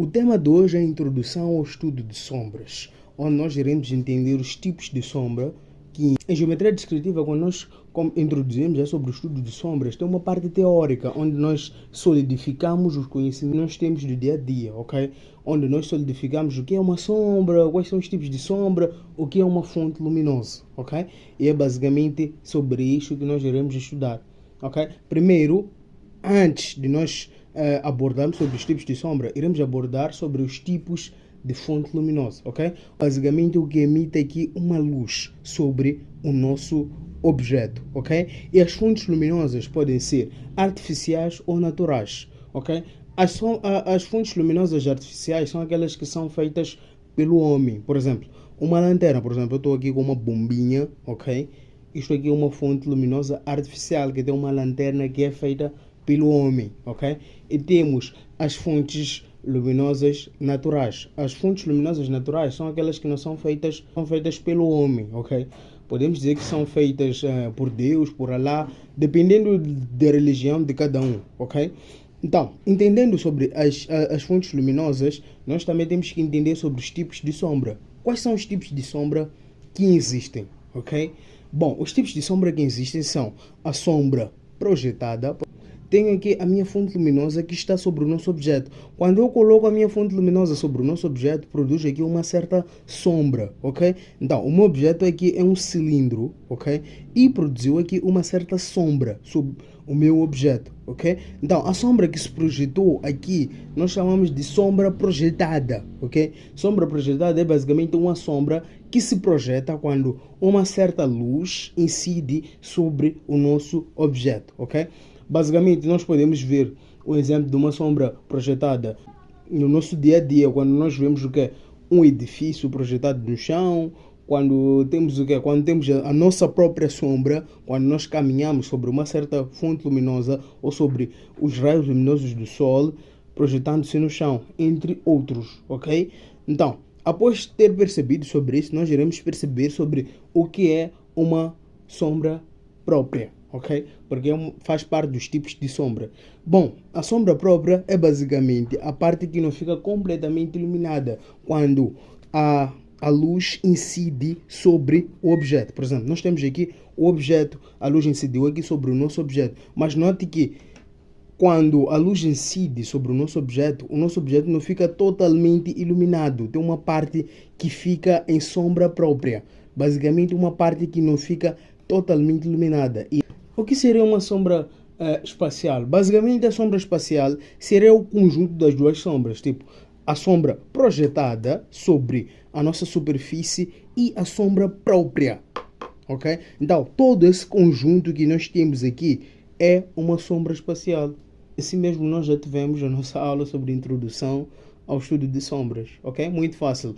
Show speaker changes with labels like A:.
A: O tema de hoje é a introdução ao estudo de sombras, onde nós iremos entender os tipos de sombra que, em geometria descritiva, quando nós introduzimos sobre o estudo de sombras, tem uma parte teórica, onde nós solidificamos os conhecimentos que nós temos do dia a dia, ok? Onde nós solidificamos o que é uma sombra, quais são os tipos de sombra, o que é uma fonte luminosa, ok? E é basicamente sobre isso que nós iremos estudar, ok? Primeiro, antes de nós abordarmos sobre os tipos de sombra, iremos abordar sobre os tipos de fonte luminosa, ok? Basicamente o que emite aqui uma luz sobre o nosso objeto, ok? E as fontes luminosas podem ser artificiais ou naturais, ok? As fontes luminosas artificiais são aquelas que são feitas pelo homem. Por exemplo, uma lanterna, por exemplo, eu estou aqui com uma bombinha, ok? Isto aqui é uma fonte luminosa artificial, que tem uma lanterna que é feita pelo homem, ok? E temos as fontes luminosas naturais. As fontes luminosas naturais são aquelas que não são feitas pelo homem, ok? Podemos dizer que são feitas por Deus, por Allah, dependendo da religião de cada um, ok? Então, entendendo sobre as fontes luminosas, nós também temos que entender sobre os tipos de sombra. Quais são os tipos de sombra que existem, ok? Bom, os tipos de sombra que existem são a sombra projetada. Tenho aqui a minha fonte luminosa que está sobre o nosso objeto. Quando eu coloco a minha fonte luminosa sobre o nosso objeto, produz aqui uma certa sombra, ok? Então, o meu objeto aqui é um cilindro, ok? E produziu aqui uma certa sombra sobre o meu objeto, ok? Então, a sombra que se projetou aqui, nós chamamos de sombra projetada, ok? Sombra projetada é basicamente uma sombra que se projeta quando uma certa luz incide sobre o nosso objeto, ok? Basicamente, nós podemos ver o exemplo de uma sombra projetada no nosso dia a dia, quando nós vemos o que um edifício projetado no chão, quando temos o que quando temos a nossa própria sombra, quando nós caminhamos sobre uma certa fonte luminosa ou sobre os raios luminosos do sol projetando-se no chão, entre outros, ok? Então, após ter percebido sobre isso, nós iremos perceber sobre o que é uma sombra própria, ok? Porque faz parte dos tipos de sombra. Bom, a sombra própria é basicamente a parte que não fica completamente iluminada quando a luz incide sobre o objeto. Por exemplo, nós temos aqui o objeto, a luz incidiu aqui sobre o nosso objeto, mas note que quando a luz incide sobre o nosso objeto não fica totalmente iluminado. Tem uma parte que fica em sombra própria. Basicamente, uma parte que não fica totalmente iluminada. E o que seria uma sombra espacial? Basicamente, a sombra espacial seria o conjunto das duas sombras. Tipo, a sombra projetada sobre a nossa superfície e a sombra própria. Ok? Então, todo esse conjunto que nós temos aqui é uma sombra espacial. Assim mesmo, nós já tivemos a nossa aula sobre introdução ao estudo de sombras. Ok? Muito fácil.